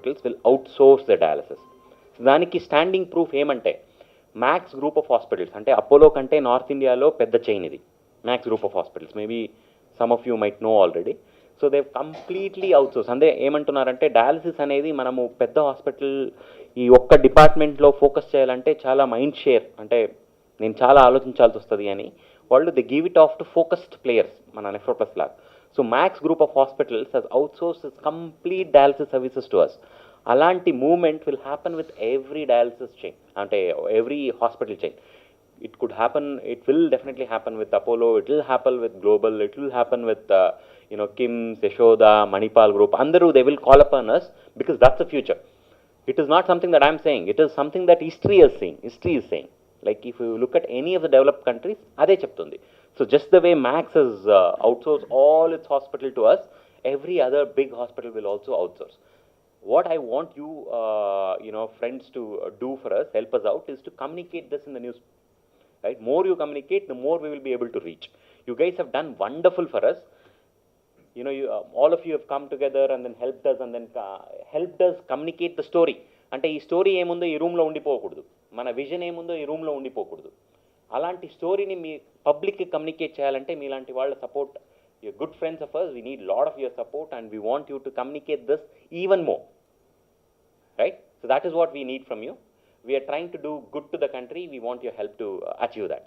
Hospitals will outsource the dialysis. దానికి standing proof ఏమంటే max group of hospitals, అంటే Apollo కంటే నార్త్ ఇండియాలో పెద్ద చైన్ ఇది, max group of hospitals. Maybe some of you might know already. So they completely outsource. అంటే ఏమంటున్నారంటే dialysis అనేది మనము పెద్ద హాస్పిటల్ ఈ ఒక్క డిపార్ట్మెంట్లో ఫోకస్ చేయాలంటే చాలా మైండ్ షేర్, అంటే నేను చాలా ఆలోచించాల్సి వస్తుంది అని వాళ్ళు they give it off to focused players, మన నెఫ్రోప్లస్ లాగా. So Max group of hospitals has outsource complete dialysis services to us. అలాంటి movement will happen with every dialysis chain, అంటే every hospital chain. It could happen, it will definitely happen with Apollo, it will happen with Global, it will happen with KIMS, Yashoda, Manipal Group. Andaru, they will call upon us because that's the future. It is not something that I'm saying, it is something that history is saying. Like if you look at any of the developed countries, ade cheptundi. So just the way Max has outsourced all its hospital to us, every other big hospital will also outsource. What I want you, friends to do for us, help us out, is to communicate this in the news. Right? More you communicate, the more we will be able to reach. You guys have done wonderful for us. All of you have come together and then helped us, and then helped us communicate the story. అంటే ఈ story ఏముందో ఈ రూమ్లో ఉండిపోకూడదు, మన vision ఏముందో ఈ రూమ్లో ఉండిపోకూడదు. అలాంటి స్టోరీని మీ పబ్లిక్కి కమ్యూనికేట్ చేయాలంటే మీలాంటి వాళ్ళ support, you're good friends of us, we need lot of your support and we want you to communicate this even more. Right? So that is what we need from you. We are trying to do good to the country. We want your help to achieve that.